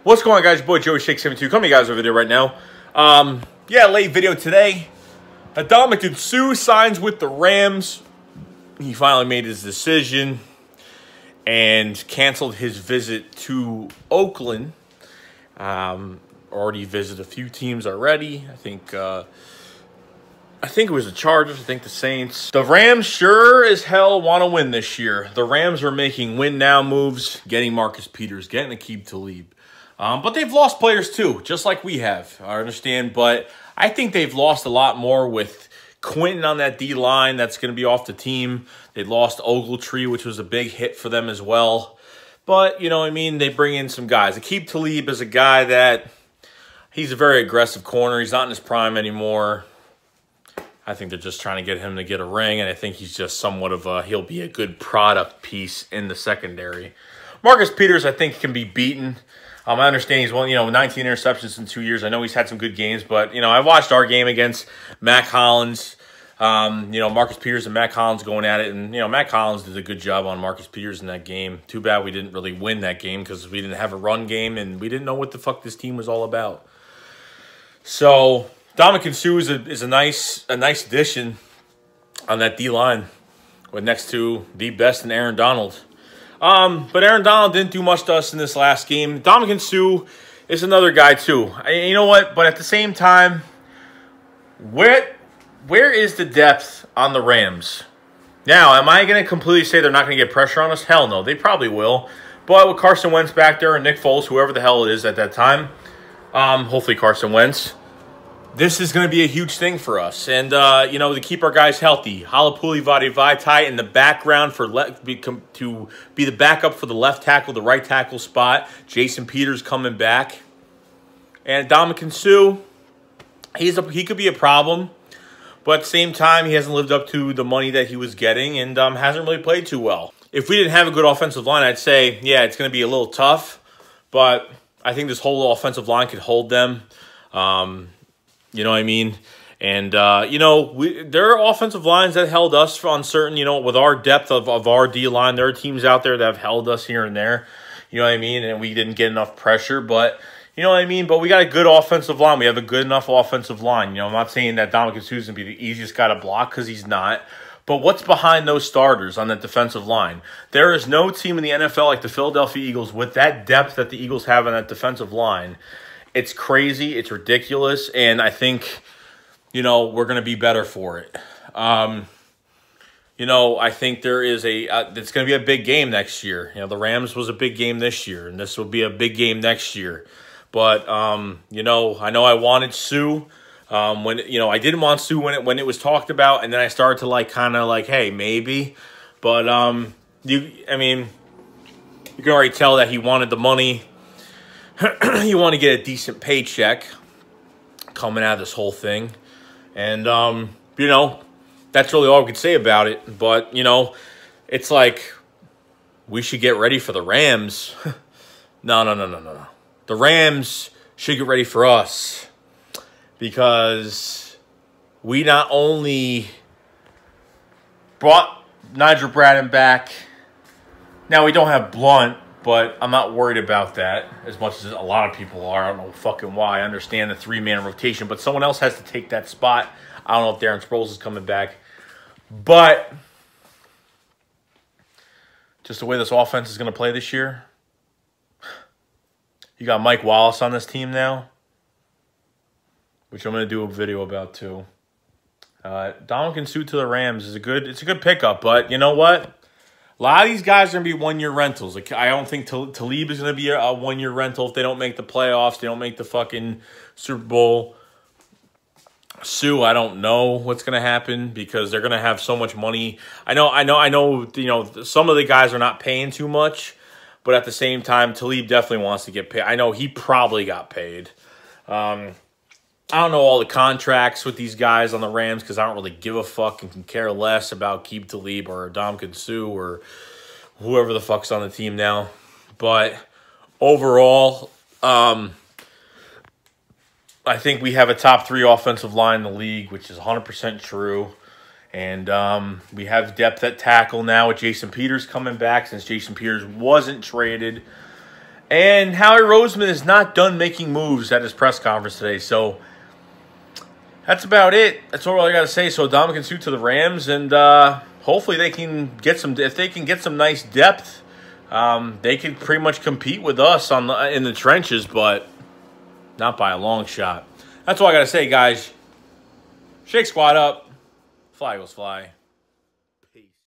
What's going on, guys? Your boy Joey Shake72 coming to you guys over there right now. Late video today. Ndamukong signs with the Rams. He finally made his decision and canceled his visit to Oakland. Already visited a few teams already. I think it was the Chargers. I think the Saints. The Rams sure as hell want to win this year. The Rams are making win-now moves, getting Marcus Peters, getting Aqib Talib. But they've lost players too, just like we have. I understand, but I think they've lost a lot more with Quentin on that D-line. That's going to be off the team. They lost Ogletree, which was a big hit for them as well. But, you know what I mean, they bring in some guys. Aqib Talib is a guy that he's a very aggressive corner. He's not in his prime anymore. I think they're just trying to get him to get a ring, and I think he's just somewhat of a, he'll be a good product piece in the secondary. Marcus Peters, I think, can be beaten. I understand he's won, 19 interceptions in 2 years. I know he's had some good games, but, I watched our game against Mac Hollins. Marcus Peters and Mac Hollins going at it, and, Mac Hollins did a good job on Marcus Peters in that game. Too bad we didn't really win that game because we didn't have a run game, and we didn't know what the fuck this team was all about. So, Ndamukong is a nice addition on that D-line with next to the best in Aaron Donald. But Aaron Donald didn't do much to us in this last game. Ndamukong is another guy too. You know what? But at the same time, where is the depth on the Rams? Now, am I going to completely say they're not going to get pressure on us? Hell no. They probably will. But with Carson Wentz back there and Nick Foles, whoever the hell it is at that time, hopefully Carson Wentz, this is going to be a huge thing for us. And, to keep our guys healthy. Halapuli Vaitai in the background to be the backup for the left tackle, the right tackle spot. Jason Peters coming back. And Ndamukong, he could be a problem. But at the same time, he hasn't lived up to the money that he was getting and hasn't really played too well. If we didn't have a good offensive line, I'd say, yeah, it's going to be a little tough. But I think this whole offensive line could hold them. You know what I mean? And, there are offensive lines that held us on certain, with our depth of our D-line. There are teams out there that have held us here and there. You know what I mean? And we didn't get enough pressure. But, you know what I mean? But we got a good offensive line. We have a good enough offensive line. I'm not saying that Ndamukong is going to be the easiest guy to block because he's not. But what's behind those starters on that defensive line? There is no team in the NFL like the Philadelphia Eagles with that depth that the Eagles have on that defensive line. It's crazy. It's ridiculous. And I think, we're going to be better for it. I think there is it's going to be a big game next year. The Rams was a big game this year, and this will be a big game next year. But, I know I wanted Sue. I didn't want Sue when it was talked about, and then I started to hey, maybe. But, you can already tell that he wanted the money. You want to get a decent paycheck coming out of this whole thing. And, that's really all we could say about it. But, it's like we should get ready for the Rams. No. The Rams should get ready for us because we not only brought Nigel Bradham back. Now, we don't have Blunt. But I'm not worried about that as much as a lot of people are. I don't know fucking why. I understand the three-man rotation, but someone else has to take that spot. I don't know if Darren Sproles is coming back. But just the way this offense is going to play this year, you got Mike Wallace on this team now, which I'm going to do a video about too. Ndamukong to the Rams is it's a good pickup, but you know what? A lot of these guys are going to be one-year rentals. I don't think Talib is going to be a one-year rental if they don't make the playoffs. They don't make the fucking Super Bowl. Sue, I don't know what's going to happen because they're going to have so much money. I know. Some of the guys are not paying too much, but at the same time, Talib definitely wants to get paid. I know he probably got paid. I don't know all the contracts with these guys on the Rams because I don't really give a fuck and can care less about Aqib Talib or Ndamukong or whoever the fuck's on the team now. But overall, I think we have a top 3 offensive line in the league, which is 100% true. And we have depth at tackle now with Jason Peters coming back since Jason Peters wasn't traded. And Howie Roseman is not done making moves at his press conference today. So that's about it. That's all I got to say. So Ndamukong suit to the Rams, and hopefully they can get some. If they can get some nice depth, they can pretty much compete with us in the trenches, but not by a long shot. That's all I got to say, guys. Shake squad up. Fly Eagles fly.